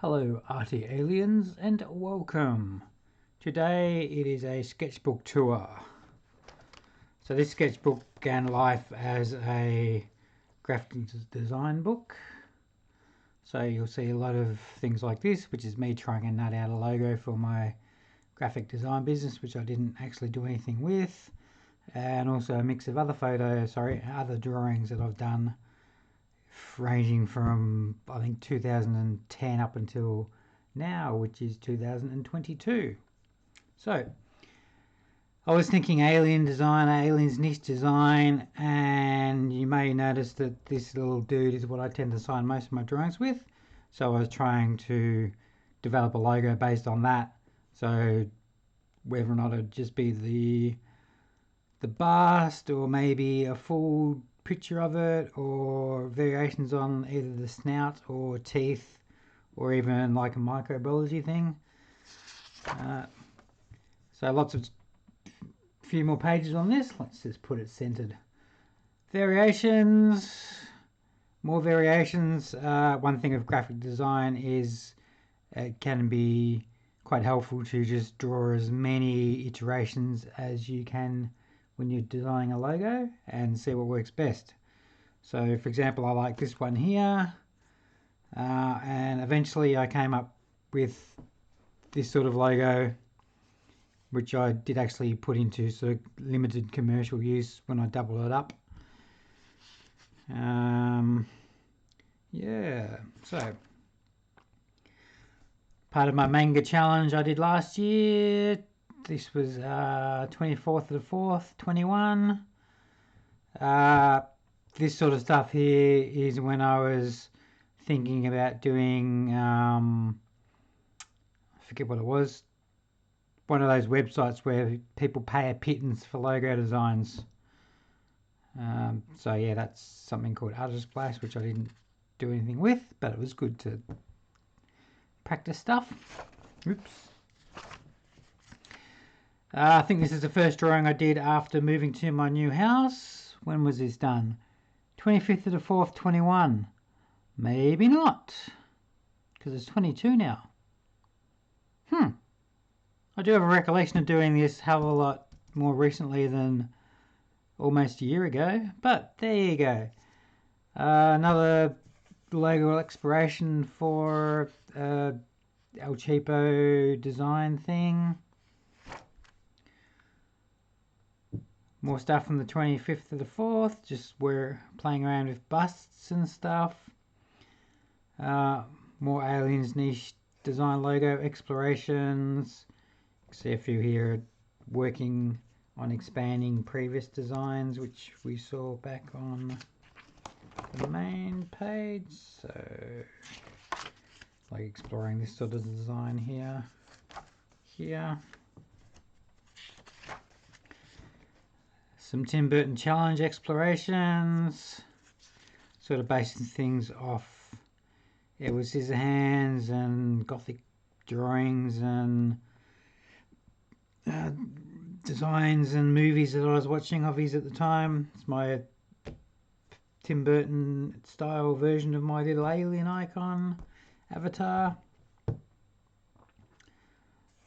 Hello ArtyAliens and welcome. Today it is a sketchbook tour. So this sketchbook began life as a graphic design book. So you'll see a lot of things like this, which is me trying to nut out a logo for my graphic design business, which I didn't actually do anything with. And also a mix of other other drawings that I've done, ranging from I think 2010 up until now, which is 2022. So I was thinking alien design, aliens niche design, and you may notice that this little dude is what I tend to sign most of my drawings with. So I was trying to develop a logo based on that. So whether or not it'd just be the bust, or maybe a full picture of it, or variations on either the snout or teeth, or even like a microbiology thing. So lots of few more pages on this. Let's just put it centered. Variations, more variations. One thing of graphic design is it can be quite helpful to just draw as many iterations as you can when you're designing a logo and see what works best. So for example, I like this one here, and eventually I came up with this sort of logo, which I did actually put into sort of limited commercial use when I doubled it up. Yeah, so part of my manga challenge I did last year. This was 24th of the 4th, 21. This sort of stuff here is when I was thinking about doing, I forget what it was, one of those websites where people pay a pittance for logo designs. So yeah, that's something called Artisplash, which I didn't do anything with, but it was good to practice stuff. Oops. I think this is the first drawing I did after moving to my new house. When was this done? 25th of the 4th, 21. Maybe not, because it's 22 now. I do have a recollection of doing this hell of a lot more recently than almost a year ago, but there you go. Another logo exploration for El Cheapo design thing. More stuff from the 25th of the 4th, just we're playing around with busts and stuff. More aliens niche design logo explorations. See a few here working on expanding previous designs, which we saw back on the main page. So like exploring this sort of design here. Some Tim Burton challenge explorations, sort of basing things off Edward Scissorhands and Gothic drawings and designs and movies that I was watching of his at the time. It's my Tim Burton style version of my little alien icon avatar.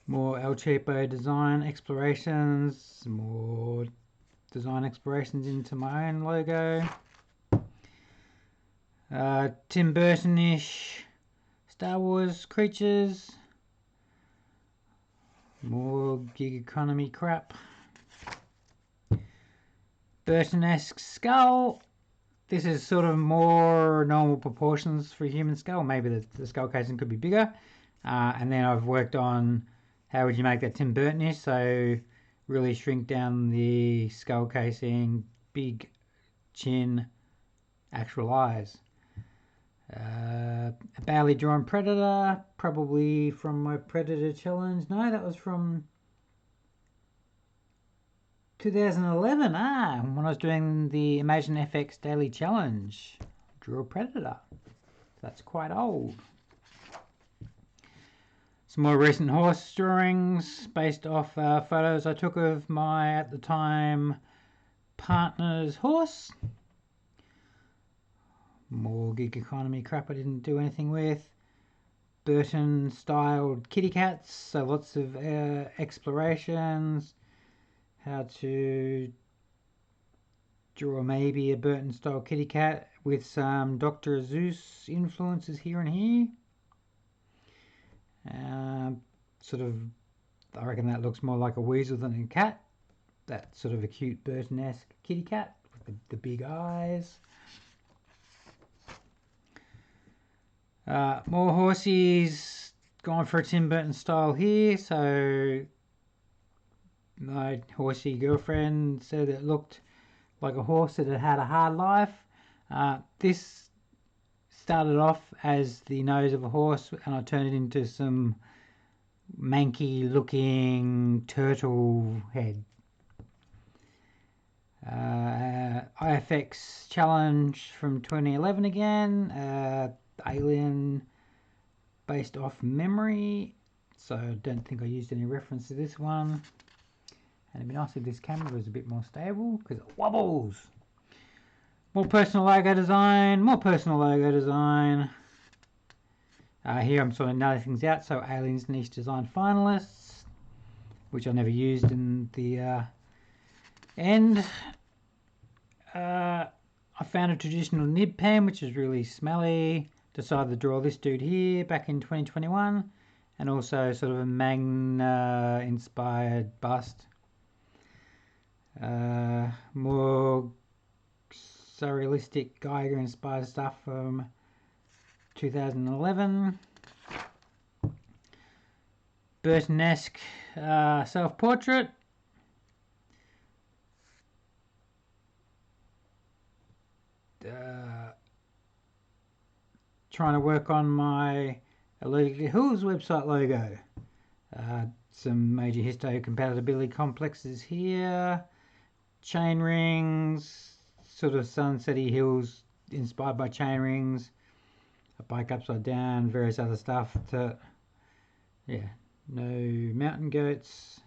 More El Cheapo design explorations, more design explorations into my own logo. Tim Burton-ish Star Wars creatures. More gig economy crap. Burton-esque skull. This is sort of more normal proportions for a human skull. Maybe the skull casing could be bigger. And then I've worked on how would you make that Tim Burton-ish. So really shrink down the skull casing, big chin, actual eyes. A badly drawn predator, probably from my Predator challenge. No, that was from 2011. When I was doing the Imagine FX daily challenge, drew a predator. That's quite old. Some more recent horse drawings based off photos I took of my, at the time, partner's horse. More gig economy crap I didn't do anything with. Burton styled kitty cats, so lots of explorations, how to draw maybe a Burton style kitty cat with some Dr. Zeus influences here and here. Sort of, I reckon that looks more like a weasel than a cat. That sort of a cute Burton-esque kitty cat with the big eyes. More horsies, going for a Tim Burton style here. So my horsey girlfriend said it looked like a horse that had a hard life. This started off as the nose of a horse, and I turned it into some manky looking turtle head. IFX challenge from 2011 again. Alien based off memory, so I don't think I used any reference to this one. And it'd be nice if this camera was a bit more stable because it wobbles. More personal logo design, more personal logo design. Here I'm sorting other things out. So Alien's niche design finalists, which I never used in the end. I found a traditional nib pen, which is really smelly. Decided to draw this dude here back in 2021, and also sort of a Magna inspired bust. More surrealistic Geiger inspired stuff from 2011. Burton-esque self-portrait. Trying to work on my Allergic to Hills website logo. Some major histocompatibility complexes here. Chain rings, sort of sunsetty hills inspired by chain rings. A bike upside down, various other stuff. No mountain goats.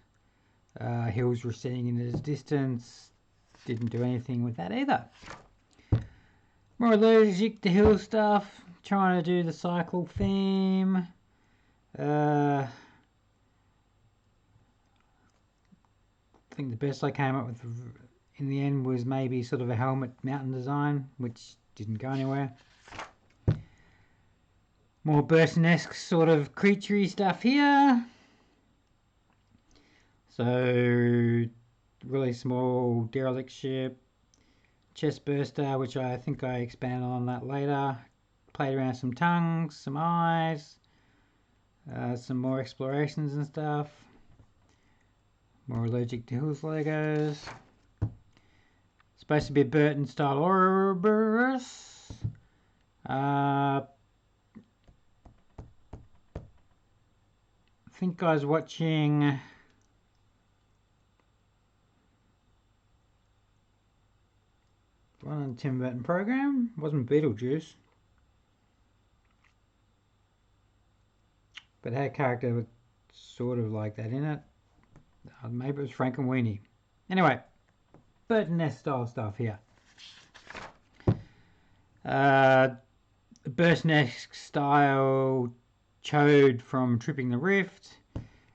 Hills receding into the distance. Didn't do anything with that either. More Allergic to Hill stuff. Trying to do the cycle theme. I think the best I came up with in the end was maybe sort of a helmet mountain design, which didn't go anywhere. More Burton-esque sort of creaturey stuff here. So really small derelict ship, chest burster, which I think I expand on that later. Played around some tongues, some eyes, some more explorations and stuff. More Allergic to Hills logos. Supposed to be a Burton style Ouroboros. I think I was watching one on Tim Burton program. It wasn't Beetlejuice, but had a character with sort of like that in it. Maybe it was Frank and Weenie. Anyway, Burton-esque style stuff here. Burton-esque style Chode from Tripping the Rift.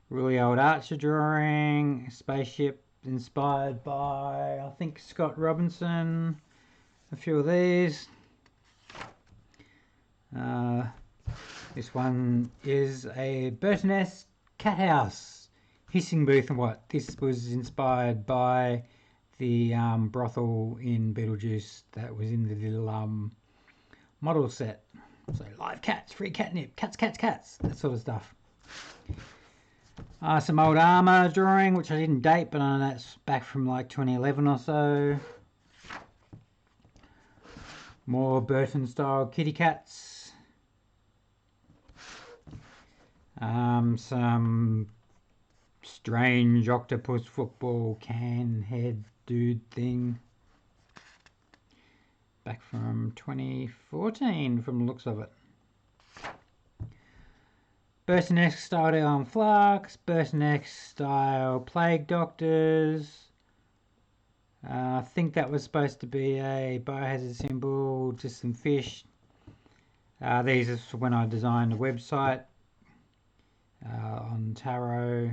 Really old Archer drawing. Spaceship inspired by, I think, Scott Robinson. A few of these. This one is a Burton-esque cat house, hissing booth and what. This was inspired by the brothel in Beetlejuice that was in the little model set. So live cats, free catnip, cats, that sort of stuff. Some old armour drawing, which I didn't date, but I know that's back from like 2011 or so. More Burton style kitty cats. Some strange octopus football can head dude thing. Back from 2014 from the looks of it. Burton-esque style ArtyAlien Flux, Burton-esque style Plague Doctors. I think that was supposed to be a biohazard symbol, just some fish. These are when I designed the website on tarot.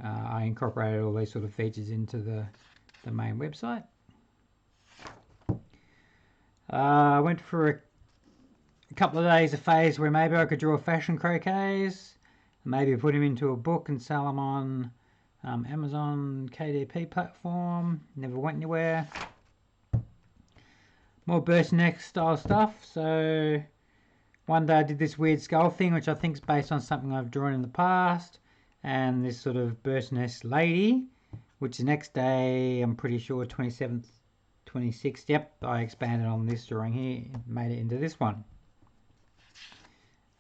I incorporated all these sort of features into the main website. I went for a couple of days, a phase where maybe I could draw fashion croquets, maybe put them into a book and sell them on Amazon KDP platform. Never went anywhere. More burst neck style stuff. So one day I did this weird skull thing, which I think is based on something I've drawn in the past, and this sort of burst nest lady, which the next day, I'm pretty sure 27th, 26th, yep, I expanded on this drawing here, made it into this one.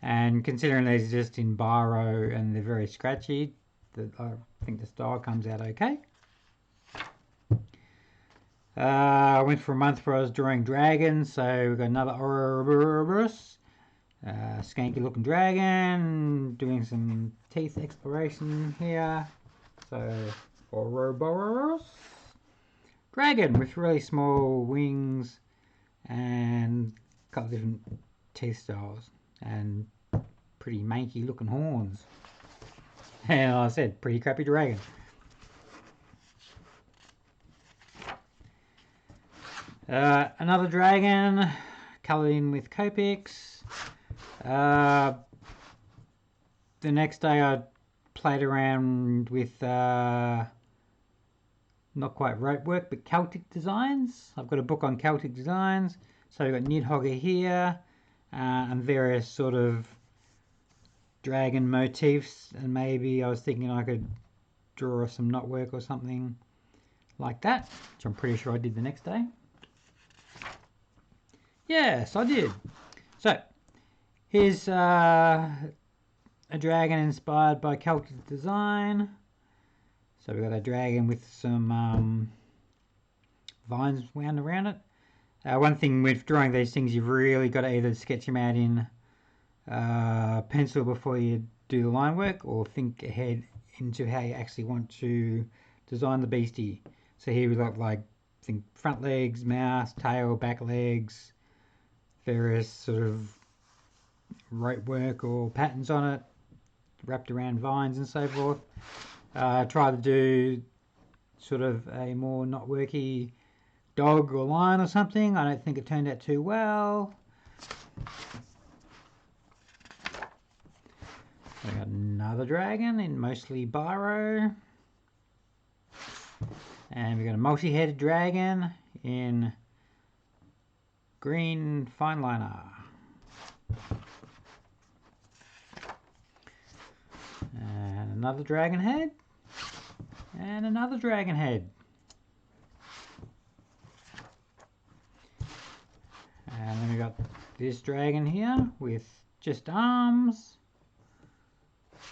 And considering these are just in biro and they're very scratchy, I think the style comes out okay. I went for a month where I was drawing dragons, so we've got another Ouroboros, skanky looking dragon, doing some teeth exploration here. So Ouroboros dragon with really small wings and a couple of different teeth styles and pretty manky looking horns. And like I said, pretty crappy dragon. Another dragon coloured in with Copics. The next day I played around with not quite rope work but Celtic designs. I've got a book on Celtic designs, so we've got Nidhogger here and various sort of dragon motifs, and maybe I was thinking I could draw some knotwork or something like that, which I'm pretty sure I did the next day. Yes, I did. So here's a dragon inspired by Celtic design. So we've got a dragon with some vines wound around it. One thing with drawing these things, you've really got to either sketch them out in pencil before you do the line work, or think ahead into how you actually want to design the beastie. So here we've got like think front legs, mouth, tail, back legs, various sort of rope work or patterns on it, wrapped around vines and so forth. Try to do sort of a more knotworky dog or lion or something. I don't think it turned out too well. We got another dragon in mostly biro, and we got a multi-headed dragon in green fine liner. And another dragon head. And another dragon head. And then we got this dragon here with just arms.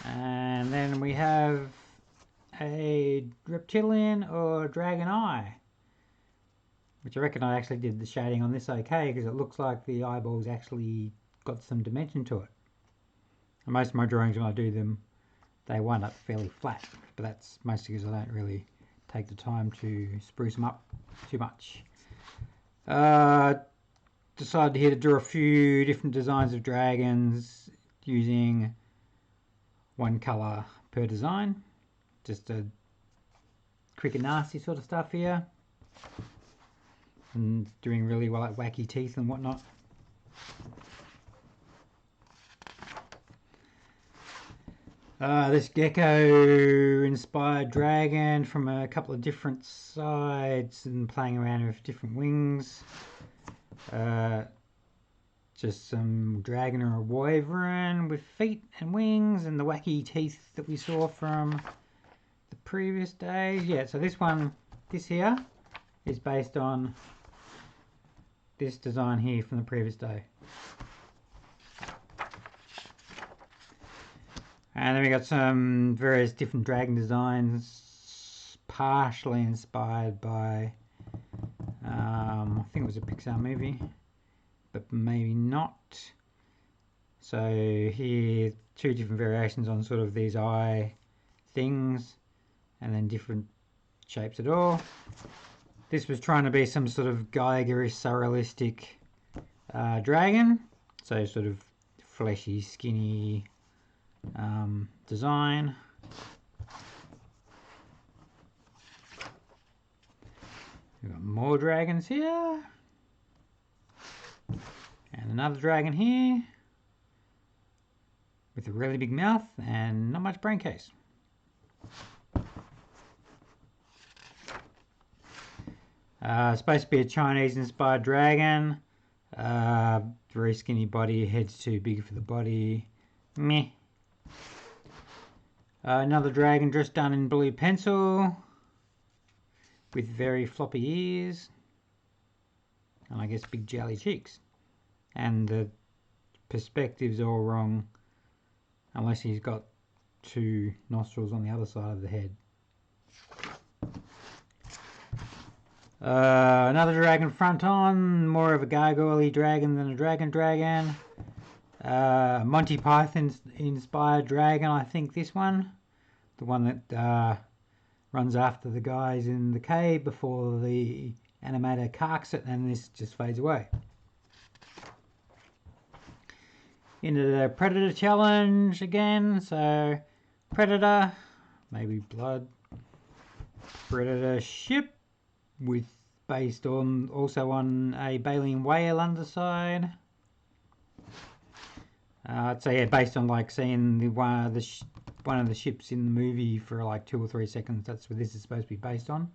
And then we have a reptilian or dragon eye, which I reckon I actually did the shading on this okay, because it looks like the eyeballs actually got some dimension to it. And most of my drawings, when I do them, they wind up fairly flat, but that's mostly because I don't really take the time to spruce them up too much. Decided here to draw a few different designs of dragons using one colour per design. Just a quick and nasty sort of stuff here, and doing really well at wacky teeth and whatnot. This gecko inspired dragon from a couple of different sides and playing around with different wings. Just some dragon or a wyvern with feet and wings and the wacky teeth that we saw from the previous day. Yeah, so this here is based on this design here from the previous day. And then we got some various different dragon designs, partially inspired by, I think it was a Pixar movie, but maybe not. So here, two different variations on sort of these eye things, and then different shapes at all. This was trying to be some sort of Geigerish surrealistic dragon, so sort of fleshy, skinny, design. We've got more dragons here. And another dragon here. With a really big mouth and not much brain case. Supposed to be a Chinese-inspired dragon. Very skinny body, head's too big for the body. Meh. Another dragon just done in blue pencil. With very floppy ears. And I guess big jelly cheeks. And the perspective's all wrong. Unless he's got two nostrils on the other side of the head. Another dragon front on, more of a gargoyle dragon than a dragon. Monty Python inspired dragon, I think this one. The one that runs after the guys in the cave before the animator carks it, and this just fades away. Into the Predator challenge again, so Predator, maybe blood. Predator ship. Based on also on a baleen whale underside. So yeah, based on like seeing one of the ships in the movie for like 2 or 3 seconds. That's what this is supposed to be based on.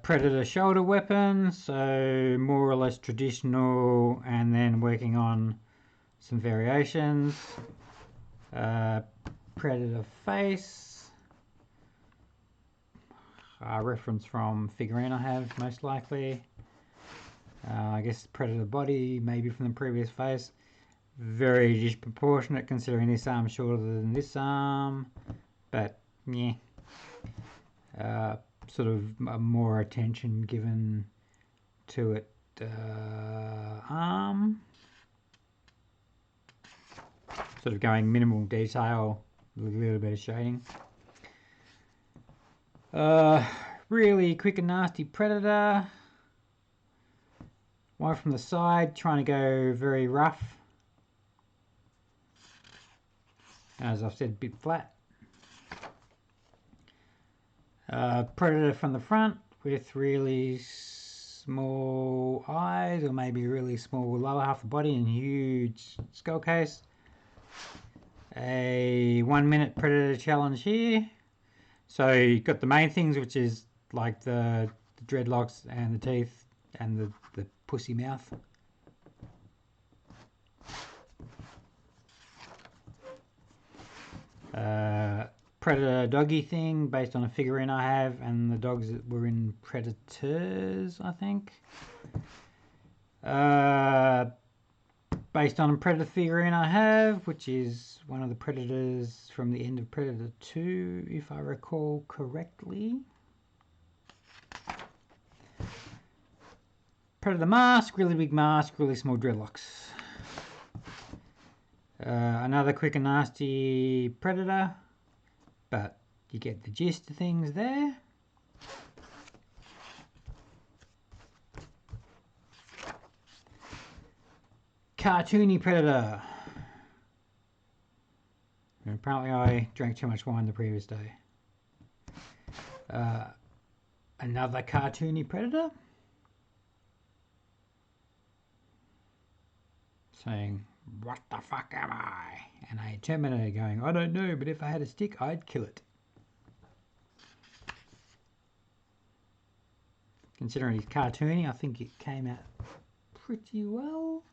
Predator shoulder weapon, so more or less traditional, and then working on some variations. Predator face, reference from figurine I have most likely. I guess Predator body, maybe from the previous face. Very disproportionate considering this arm shorter than this arm, but yeah. Sort of more attention given to it. Arm. Sort of going minimal detail. A little bit of shading. Really quick and nasty Predator. One from the side, trying to go very rough. As I've said, a bit flat. Predator from the front with really small eyes, or maybe really small lower half of the body and huge skull case. A 1 minute Predator challenge here. So you've got the main things, which is like the dreadlocks and the teeth and the pussy mouth. Predator doggy thing based on a figurine I have, and the dogs that were in Predators, I think. Based on a Predator figurine I have, which is one of the Predators from the end of Predator 2, if I recall correctly. Predator mask, really big mask, really small dreadlocks. Another quick and nasty Predator, but you get the gist of things there. Cartoony Predator. And apparently I drank too much wine the previous day. Another cartoony Predator. Saying, "What the fuck am I?" And a Terminator going, "I don't know, but if I had a stick, I'd kill it." Considering he's cartoony, I think it came out pretty well.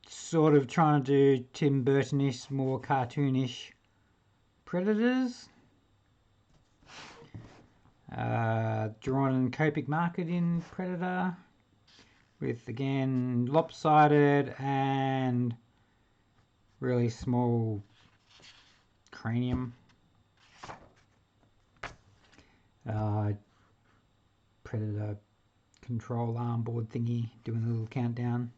Sort of trying to do Tim Burton-ish, more cartoonish Predators. Drawn and Copic market in Predator. With, again, lopsided and really small cranium. Predator control arm board thingy doing a little countdown.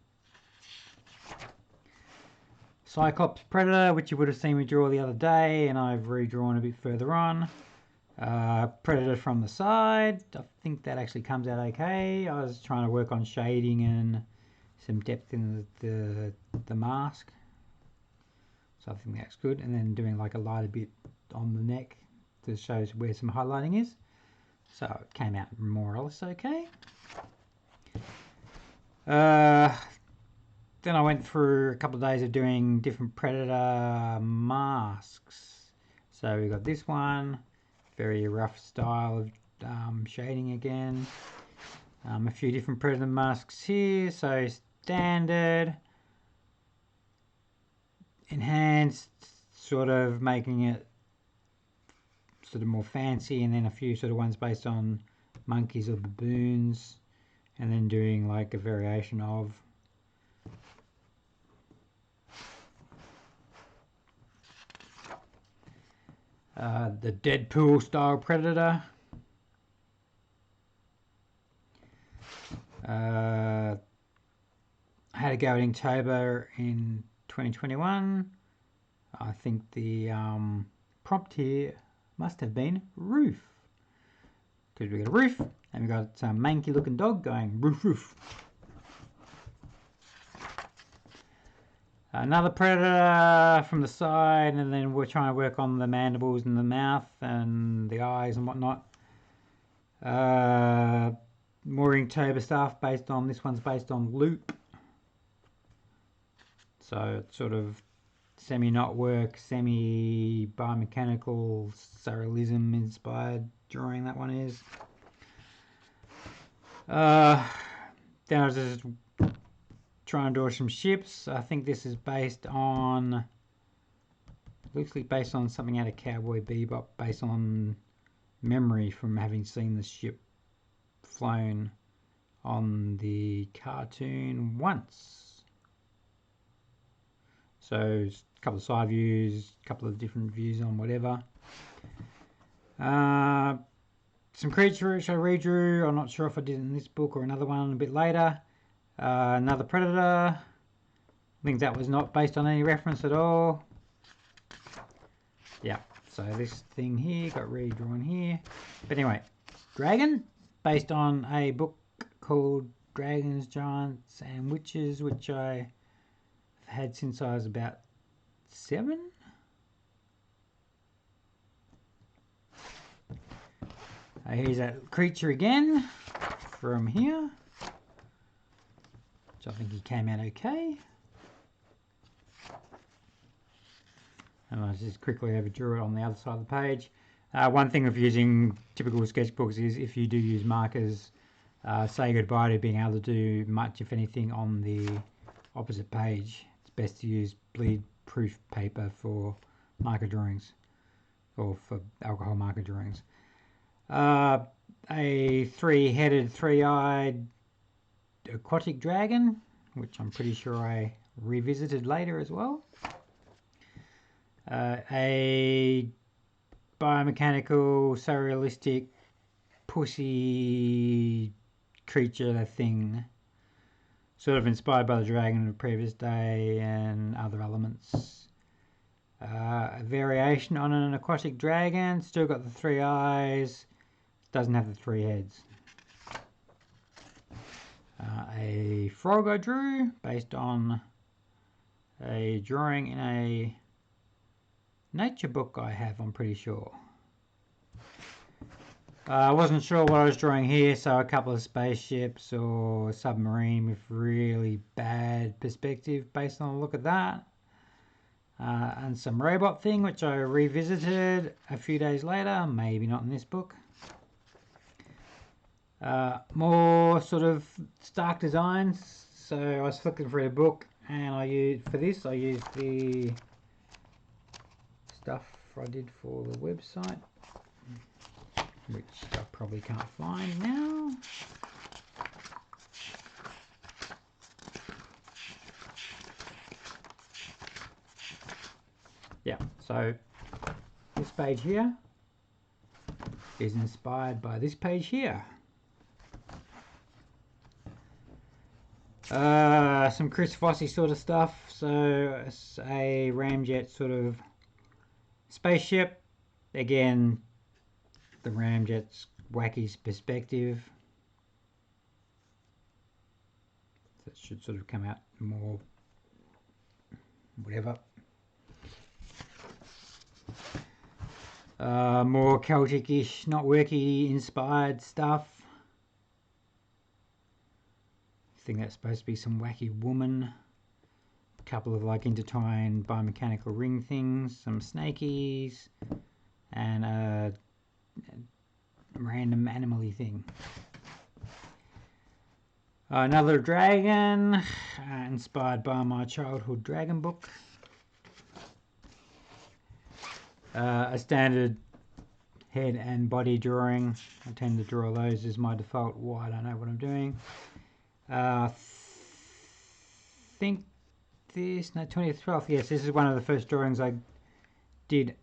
Cyclops Predator, which you would have seen me draw the other day, and I've redrawn a bit further on. Predator from the side. I think that actually comes out okay. I was trying to work on shading and some depth in the mask, so I think that's good. And then doing like a lighter bit on the neck to show where some highlighting is. So it came out more or less okay. Then I went through a couple of days of doing different Predator masks. So we got this one, very rough style of shading again. A few different Predator masks here. So standard, enhanced, sort of making it sort of more fancy, and then a few sort of ones based on monkeys or baboons, and then doing like a variation of. The Deadpool style Predator. I had a go at Inktober in 2021. I think the prompt here must have been roof, because we got a roof and we got some manky looking dog going roof roof. Another Predator from the side, and then we're trying to work on the mandibles and the mouth and the eyes and whatnot. More Inktober stuff based on, this one's based on loop. So it's sort of semi-knot work, semi-biomechanical surrealism inspired drawing, that one is. Then I was just trying to draw some ships. I think this is based on, loosely based on something out of Cowboy Bebop, based on memory from having seen the ship flown on the cartoon once. So a couple of side views, a couple of different views on whatever. Some creature which I redrew. I'm not sure if I did it in this book or another one a bit later. Another Predator. I think that was not based on any reference at all. Yeah, so this thing here got redrawn here. But anyway, Dragon, based on a book called Dragons, Giants and Witches, which I had since I was about 7. Here's that creature again from here, which I think he came out okay. And I just quickly overdrew it on the other side of the page. One thing of using typical sketchbooks is if you do use markers, say goodbye to being able to do much, if anything, on the opposite page. It's best to use bleed-proof paper for marker drawings, or for alcohol marker drawings. A 3-headed, 3-eyed aquatic dragon, which I'm pretty sure I revisited later as well. A biomechanical, surrealistic, pussy creature thing, sort of inspired by the dragon of the previous day and other elements. A variation on an aquatic dragon, still got the 3 eyes, doesn't have the 3 heads. A frog I drew based on a drawing in a nature book I have, I'm pretty sure. I wasn't sure what I was drawing here, so a couple of spaceships or a submarine with really bad perspective based on a look at that. And some robot thing which I revisited a few days later, maybe not in this book. More sort of stark designs, so I was flicking through the book and I used the stuff I did for the website, which I probably can't find now. Yeah, so this page here is inspired by this page here. Some Chris Fossey sort of stuff. So it's a ramjet sort of spaceship. Again, the ramjet's wacky perspective. That should sort of come out more, whatever. More Celtic-ish, not worky inspired stuff. I think that's supposed to be some wacky woman. A couple of like intertwined biomechanical ring things, some snakies, and a random animal-y thing. Another dragon, inspired by my childhood dragon book. A standard head and body drawing. I tend to draw those as my default. Why? I don't know what I'm doing. Think this, no, 20th, 12th. Yes, this is one of the first drawings I did.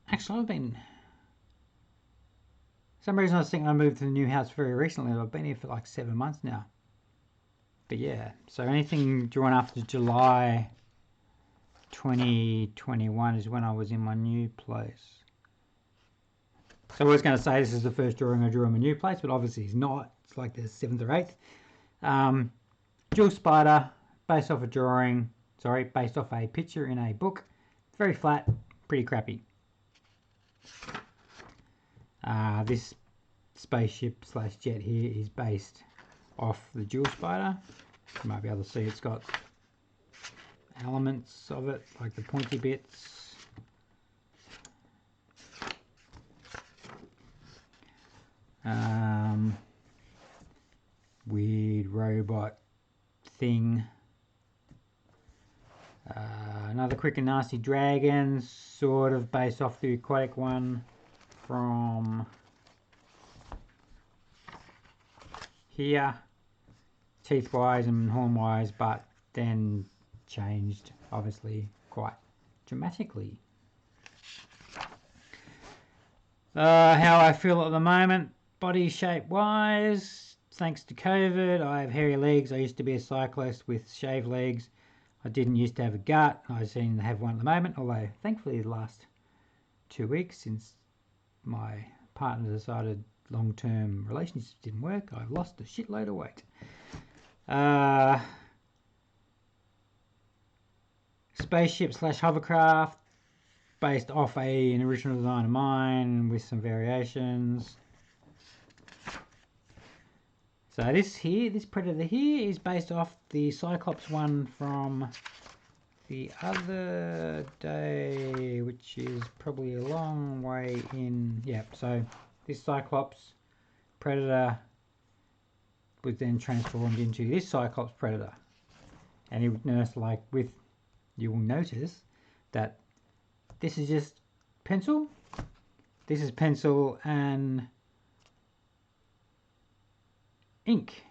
Actually, I've been... For some reason I was thinking I moved to the new house very recently. I've been here for like 7 months now. But yeah, so anything drawn after July 2021 is when I was in my new place. So I was going to say this is the first drawing I drew in my new place, but obviously it's not. It's like the 7th or 8th. Jewel spider, based off a drawing, based off a picture in a book. Very flat, pretty crappy. This spaceship / jet here is based off the jewel spider. You might be able to see it's got elements of it, like the pointy bits. Weird robot thing. Another quick and nasty dragon, sort of based off the aquatic one from here, teeth wise and horn wise, but then changed obviously quite dramatically. How I feel at the moment, body shape wise, thanks to COVID, I have hairy legs. I used to be a cyclist with shaved legs. I didn't used to have a gut. I seem to have one at the moment, although thankfully the last 2 weeks since my partner decided long-term relationships didn't work, I've lost a shitload of weight. Spaceship / hovercraft, based off an original design of mine with some variations. So this predator here is based off the Cyclops one from the other day, which is probably a long way in. Yeah, so this Cyclops predator was then transformed into this Cyclops predator, and he would nurse like with. You will notice that this is just pencil. This is pencil and ink.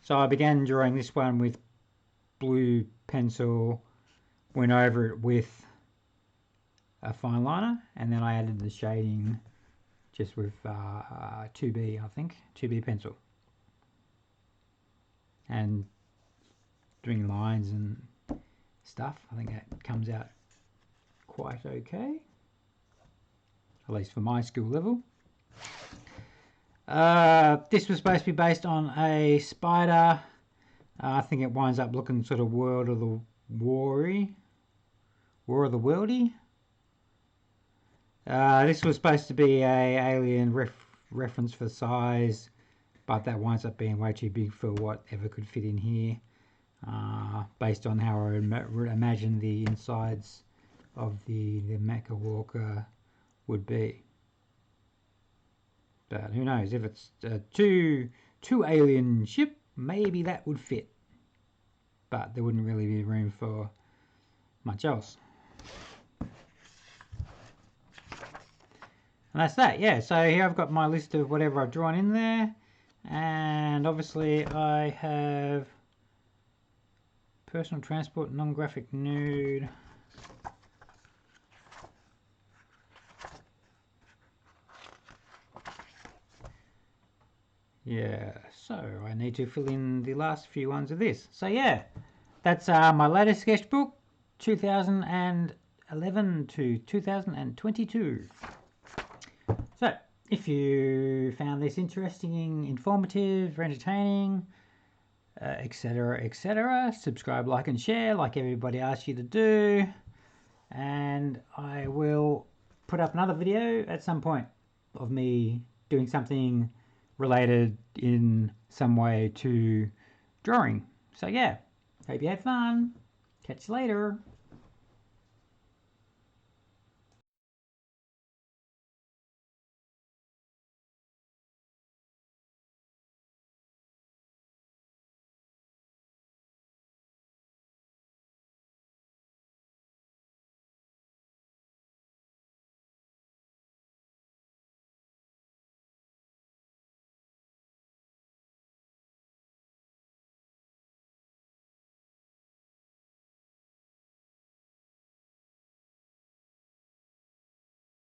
So I began drawing this one with blue pencil, went over it with a fine liner, and then I added the shading just with 2B, I think, 2B pencil. And doing lines and stuff, I think that comes out quite okay, at least for my skill level. This was supposed to be based on a spider. I think it winds up looking sort of War of the Worldy. This was supposed to be a alien reference for size, but that winds up being way too big for whatever could fit in here, based on how I imagine the insides of the Mecha Walker would be. But who knows, if it's a two alien ship, maybe that would fit. But there wouldn't really be room for much else. And that's that, yeah. So here I've got my list of whatever I've drawn in there. And obviously I have personal transport, non-graphic nude. Yeah, so I need to fill in the last few ones of this. So yeah, that's my latest sketchbook, 2000 and 2011 to 2022. So, if you found this interesting, informative, entertaining, etc., etc., subscribe, like, and share, like everybody asks you to do. And I will put up another video at some point of me doing something related in some way to drawing. So yeah, hope you had fun. Catch you later.